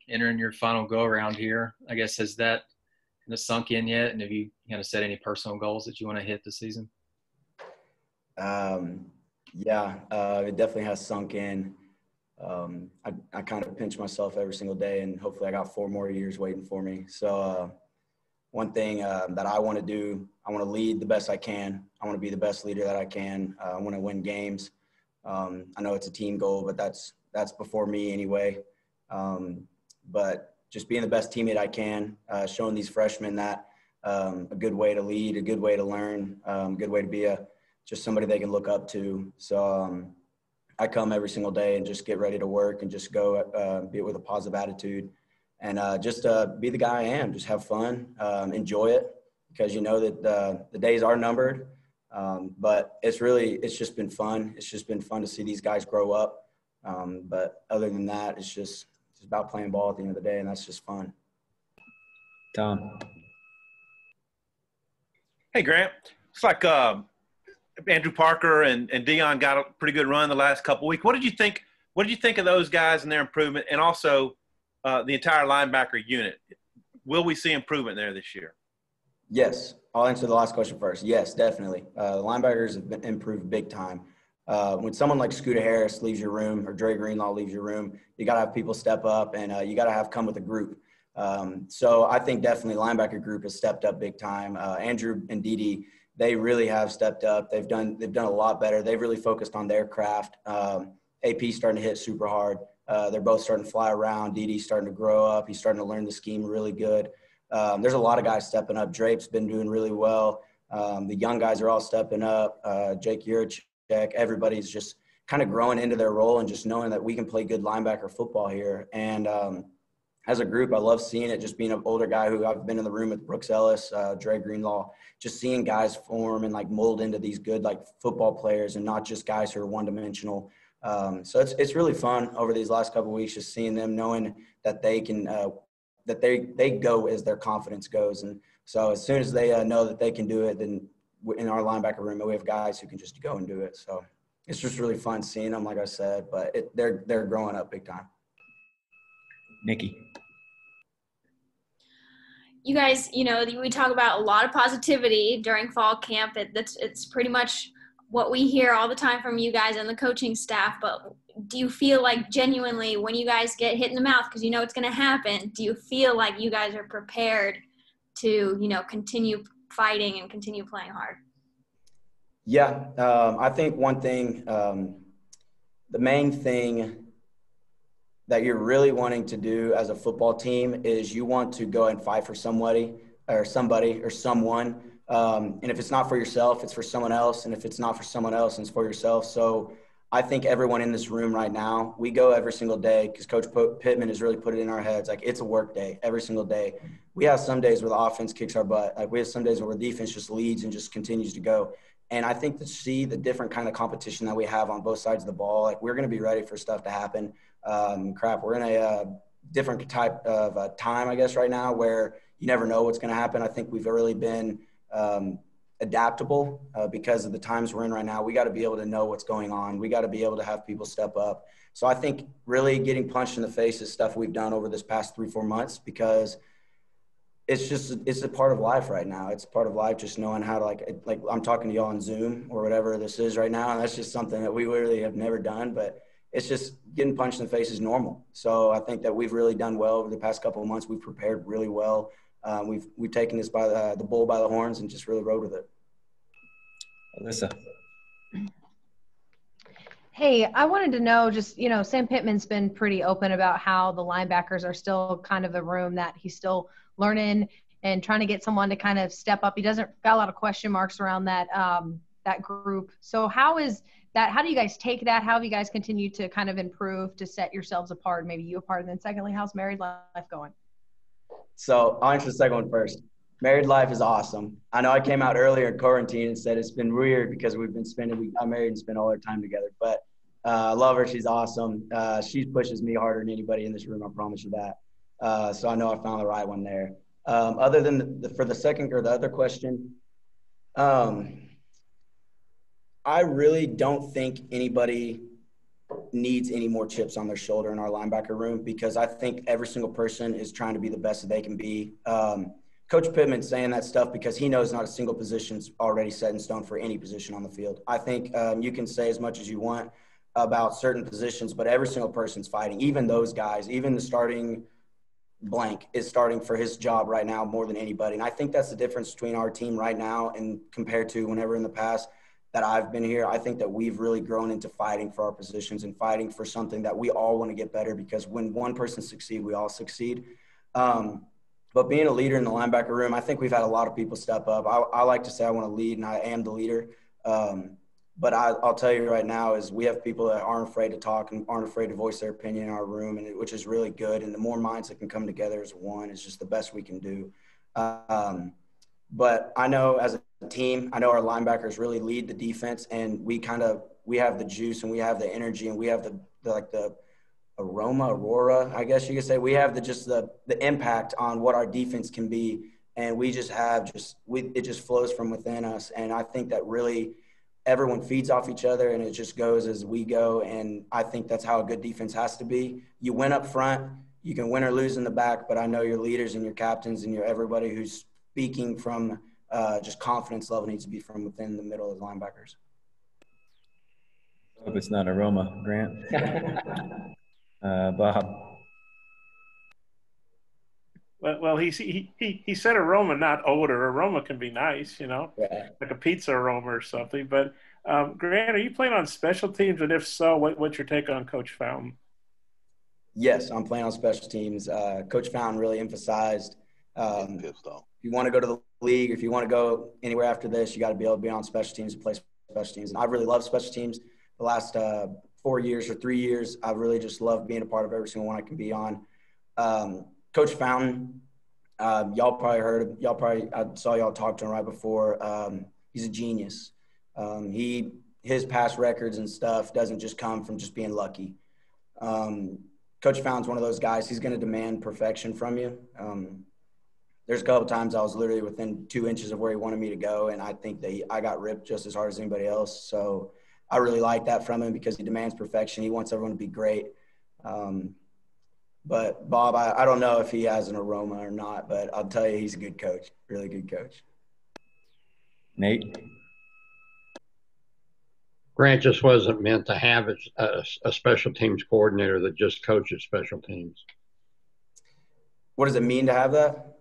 entering your final go around here. I guess has that kind of sunk in yet? And have you kind of set any personal goals that you want to hit this season? It definitely has sunk in. I kind of pinch myself every single day, and hopefully I got 4 more years waiting for me. So one thing that I want to do, I want to lead the best I can. I want to be the best leader that I can. I want to win games. I know it's a team goal, but that's before me anyway. But just being the best teammate I can, showing these freshmen that a good way to lead, a good way to learn, a good way to be just somebody they can look up to. So I come every single day and just get ready to work and just go be it with a positive attitude and just be the guy I am. Just have fun, enjoy it, because you know that the days are numbered. But it's just been fun. It's just been fun to see these guys grow up. But other than that, it's just about playing ball at the end of the day, and that's just fun. Tom. Hey, Grant. It's like Andrew Parker and Dion got a pretty good run the last couple of weeks. What did you think? What did you think of those guys and their improvement, and also the entire linebacker unit? Will we see improvement there this year? Yes. I'll answer the last question first. Yes, definitely. The linebackers have been improved big time. When someone like Scooter Harris leaves your room or Dre Greenlaw leaves your room, you got to have people step up, and you got to have come with a group. So I think definitely linebacker group has stepped up big time. Andrew and Dede, they really have stepped up. They've done a lot better. They've really focused on their craft. AP's starting to hit super hard. They're both starting to fly around. Dede's starting to grow up. He's starting to learn the scheme really good. There's a lot of guys stepping up. Drape's been doing really well. The young guys are all stepping up. Jake Yurchek, everybody's just kind of growing into their role and just knowing that we can play good linebacker football here. And as a group, I love seeing it, just being an older guy who I've been in the room with Brooks Ellis, Dre Greenlaw, just seeing guys form and like mold into these good like football players and not just guys who are one-dimensional. So it's really fun over these last couple of weeks, just seeing them, knowing that they can that they go as their confidence goes. And so as soon as they know that they can do it, then in our linebacker room, we have guys who can just go and do it. So it's just really fun seeing them, like I said, but they're growing up big time. Nikki. You guys, we talk about a lot of positivity during fall camp. It's pretty much what we hear all the time from you guys and the coaching staff. But do you feel like genuinely when you guys get hit in the mouth, because it's going to happen, do you feel like you guys are prepared to, continue fighting and continue playing hard? Yeah, I think one thing, the main thing that you're really wanting to do as a football team is you want to go and fight for somebody or someone. And if it's not for yourself, it's for someone else. And if it's not for someone else, it's for yourself. So I think everyone in this room right now, we go every single day because Coach Pittman has really put it in our heads. Like, it's a work day every single day. We have some days where the offense kicks our butt. Like, we have some days where the defense just leads and just continues to go. And I think to see the different kind of competition that we have on both sides of the ball, like, we're going to be ready for stuff to happen. We're in a different type of time, I guess, right now where you never know what's going to happen. I think we've really been adaptable because of the times we're in right now. We got to be able to know what's going on. We got to be able to have people step up. So I think really getting punched in the face is stuff we've done over this past 3-4 months, because it's a part of life right now. It's part of life, just knowing how to like I'm talking to y'all on Zoom or whatever this is right now. And that's just something that we literally have never done, but it's just getting punched in the face is normal. So I think that we've really done well over the past couple of months. We've prepared really well. We've taken this by the bull by the horns and just really rode with it. Alyssa. Hey, I wanted to know just, Sam Pittman's been pretty open about how the linebackers are still kind of the room that he's still learning and trying to get someone to kind of step up. He got a lot of question marks around that group. So how is that? How do you guys take that? How have you guys continued to kind of improve to set yourselves apart, maybe you apart? And then secondly, how's married life going? So I'll answer the second one first. Married life is awesome. I know I came out earlier in quarantine and said it's been weird because we got married and spent all our time together. But I love her. She's awesome. She pushes me harder than anybody in this room. I promise you that. So I know I found the right one there. Other than for the second or the other question, I really don't think anybody needs any more chips on their shoulder in our linebacker room, because I think every single person is trying to be the best that they can be. Coach Pittman's saying that stuff because he knows not a single position's already set in stone for any position on the field. I think you can say as much as you want about certain positions, but every single person's fighting. Even those guys, even the starting blank is starting for his job right now more than anybody. And I think that's the difference between our team right now and compared to whenever in the past that I've been here. I think that we've really grown into fighting for our positions and fighting for something that we all want to get better, because when one person succeeds, we all succeed. But being a leader in the linebacker room, I think we've had a lot of people step up. I like to say I want to lead, and I am the leader. But I'll tell you right now is we have people that aren't afraid to talk and aren't afraid to voice their opinion in our room, and which is really good. And the more minds that can come together as one is just the best we can do. But I know as a team, I know our linebackers really lead the defense, and we have the juice and we have the energy and we have the aurora, I guess you could say. We have the impact on what our defense can be, and we just have it just flows from within us. And I think that really everyone feeds off each other, and it just goes as we go. And I think that's how a good defense has to be. You win up front, you can win or lose in the back, but I know your leaders and your captains and your everybody who's speaking from just confidence level needs to be from within the middle of the linebackers. Hope it's not aroma, Grant. Bob. Well, he said aroma, not odor. Aroma can be nice, Yeah. like a pizza aroma or something. But Grant, are you playing on special teams? And if so, what's your take on Coach Fountain? Yes, I'm playing on special teams. Coach Fountain really emphasized if you want to go to the league, if you want to go anywhere after this, you got to be able to be on special teams and play special teams. And I really love special teams. The last 4 years or 3 years, I really just love being a part of every single one I can be on. Coach Fountain, I saw y'all talk to him right before. He's a genius. His past records and stuff doesn't just come from just being lucky. Coach Fountain's one of those guys. He's going to demand perfection from you. There's a couple of times I was literally within 2 inches of where he wanted me to go, and I think that I got ripped just as hard as anybody else. So I really like that from him because he demands perfection. He wants everyone to be great. But Bob, I don't know if he has an aroma or not, but I'll tell you he's a good coach, really good coach. Nate? Grant just wasn't meant to have a special teams coordinator that just coaches special teams. What does it mean to have that?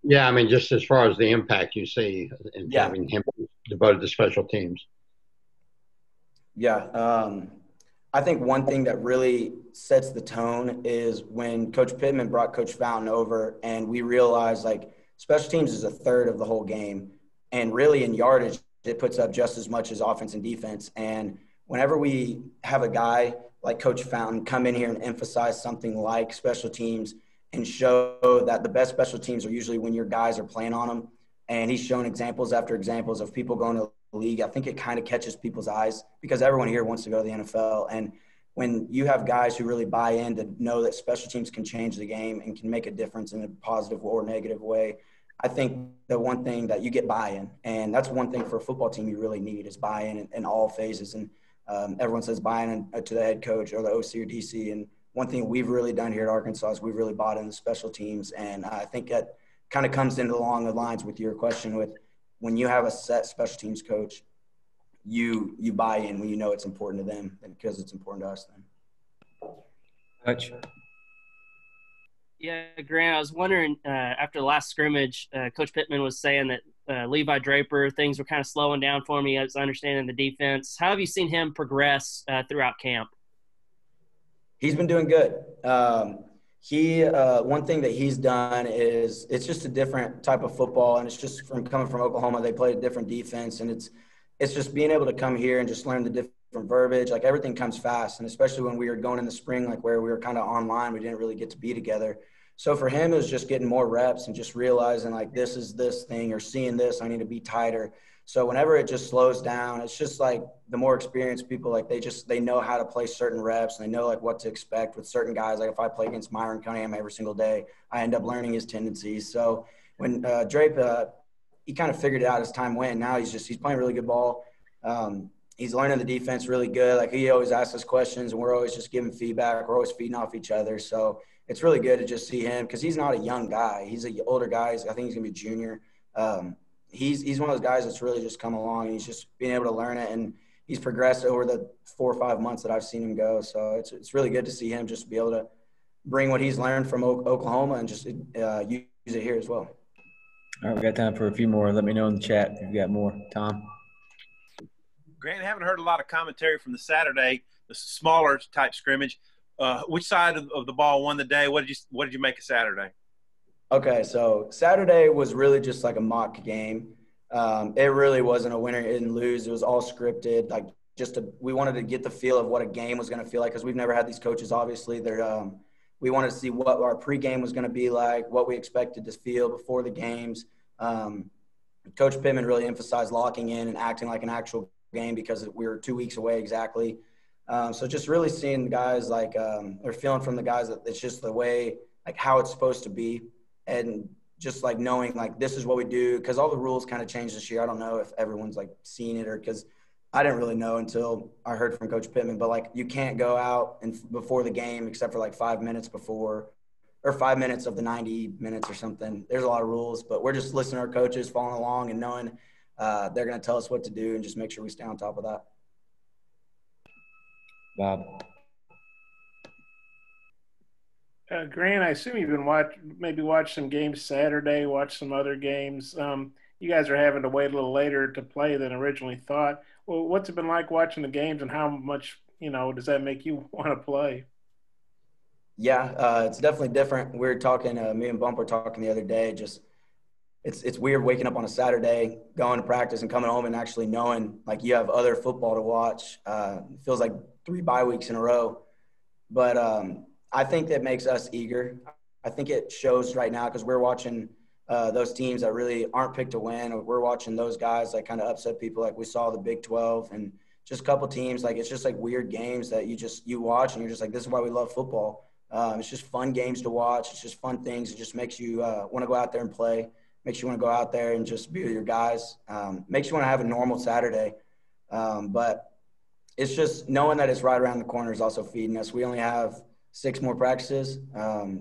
Yeah, I mean, just as far as the impact you see in having him devoted to special teams. Yeah. I think one thing that really sets the tone is when Coach Pittman brought Coach Fountain over, and we realized special teams is a third of the whole game. And really in yardage, it puts up just as much as offense and defense. And whenever we have a guy like Coach Fountain come in here and emphasize something like special teams and show that the best special teams are usually when your guys are playing on them, and he's shown examples after examples of people going to the league, I think it kind of catches people's eyes because everyone here wants to go to the NFL. And when you have guys who really buy in to know that special teams can change the game and can make a difference in a positive or negative way, I think the one thing that you get buy-in, and that's one thing for a football team you really need is buy-in in all phases. And everyone says buy-in to the head coach or the OC or DC. And one thing we've really done here at Arkansas is we've really bought into special teams. And I think that kind of comes into along the lines with your question with when you have a set special teams coach, you buy in when you know it's important to them and because it's important to us then. Coach? Yeah, Grant, I was wondering, after the last scrimmage, Coach Pittman was saying that Levi Draper, things were kind of slowing down for me as understanding the defense. How have you seen him progress throughout camp? He's been doing good. One thing that he's done is it's just a different type of football, and it's just from coming from Oklahoma, they play a different defense, and it's just being able to come here and just learn the different verbiage. Everything comes fast, and especially when we were going in the spring, where we were kind of online, we didn't really get to be together. So for him, it was just getting more reps and just realizing this is this thing or seeing this, I need to be tighter. So whenever it just slows down, it's just the more experienced people, they know how to play certain reps and they know what to expect with certain guys. If I play against Myron Cunningham every single day, I end up learning his tendencies. So when Draper, he kind of figured it out as time went. Now he's playing really good ball. he's learning the defense really good. Like, he always asks us questions, and we're always just giving feedback. We're always feeding off each other. So it's really good to just see him, because he's not a young guy. He's an older guy. I think he's going to be a junior. He's one of those guys that's really just come along, and he's just being able to learn it. And he's progressed over the 4 or 5 months that I've seen him go. So it's really good to see him just be able to bring what he's learned from Oklahoma and just use it here as well. All right, we got time for a few more. Let me know in the chat if you've got more. Tom? Grant, I haven't heard a lot of commentary from the Saturday, the smaller type scrimmage. Which side of the ball won the day? What did you make of Saturday? Okay, so Saturday was really just like a mock game. It really wasn't a winner and lose. It was all scripted. Like, we wanted to get the feel of what a game was going to feel like, because we've never had these coaches. Obviously, we wanted to see what our pregame was going to be like, what we expected to feel before the games. Coach Pittman really emphasized locking in and acting like an actual game, because we were 2 weeks away exactly. So just really seeing the guys or feeling from the guys that it's just the way, like, how it's supposed to be, and just like knowing like this is what we do, because all the rules kind of changed this year. I don't know if everyone's like seen it, or because I didn't really know until I heard from Coach Pittman, but like, you can't go out and before the game except for like 5 minutes before, or 5 minutes of the 90 minutes or something. There's a lot of rules, but we're just listening to our coaches, following along, and knowing they're going to tell us what to do, and just make sure we stay on top of that. Bob? Grant, I assume you've been watch some games Saturday, watch some other games. You guys are having to wait a little later to play than originally thought. Well, what's it been like watching the games, and how much, does that make you want to play? Yeah, it's definitely different. We were talking, me and Bump were talking the other day, just it's weird waking up on a Saturday, going to practice, and coming home and actually knowing like you have other football to watch. It feels like 3 bye weeks in a row. But I think that makes us eager. I think it shows right now, because we're watching those teams that really aren't picked to win. We're watching those guys like kind of upset people, like we saw the Big 12 and just a couple teams. Like, it's just like weird games that you watch, and you're just like, this is why we love football. It's just fun games to watch. It's just fun things. It just makes you want to go out there and play. Makes you want to go out there and just be with your guys. Makes you want to have a normal Saturday. But it's just knowing that it's right around the corner is also feeding us. We only have 6 more practices.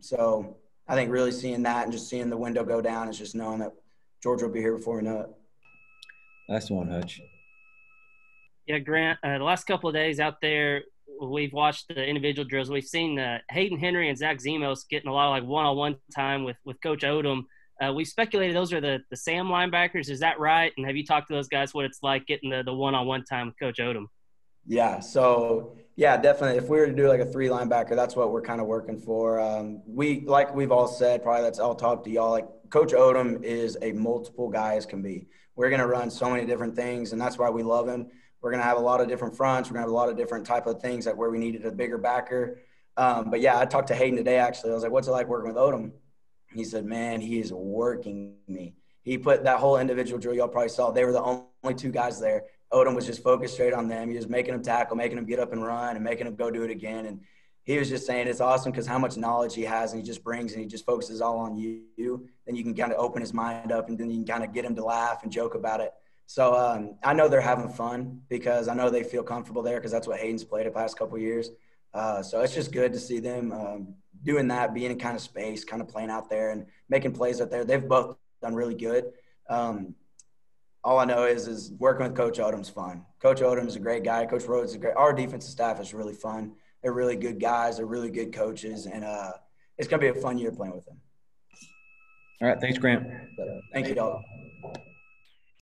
So I think really seeing that and just seeing the window go down is just knowing that Georgia will be here before we know it. Last one, Hutch. Yeah, Grant, the last couple of days out there, we've watched the individual drills. We've seen Hayden Henry and Zach Zemos getting a lot of like one-on-one time with Coach Odom. We speculated those are the Sam linebackers. Is that right? And have you talked to those guys what it's like getting the one-on-one time with Coach Odom? Yeah, so yeah, definitely. If we were to do like a 3 linebacker, that's what we're kind of working for. Like we've all said, probably that's all talk to y'all. Like, Coach Odom is a multiple guy as can be. We're going to run so many different things, and that's why we love him. We're going to have a lot of different fronts. We're going to have a lot of different type of things, like where we needed a bigger backer. But yeah, I talked to Hayden today, actually. I was like, what's it like working with Odom? He said, man, he is working me. He put that whole individual drill, y'all probably saw. They were the only 2 guys there. Odom was just focused straight on them. He was making them tackle, making them get up and run, and making them go do it again. And he was just saying it's awesome because how much knowledge he has, and he just brings, and he just focuses all on you. Then you can kind of open his mind up, and then you can kind of get him to laugh and joke about it. So I know they're having fun, because I know they feel comfortable there, because that's what Hayden's played the past couple of years. So it's just good to see them doing that, being in kind of space, kind of playing out there and making plays out there. They've both done really good. All I know is working with Coach Odom's fun. Coach Odom is a great guy. Coach Rhodes is great. Our defensive staff is really fun. They're really good guys. They're really good coaches. And it's going to be a fun year playing with them. All right. Thanks, Grant. Thank you, y'all.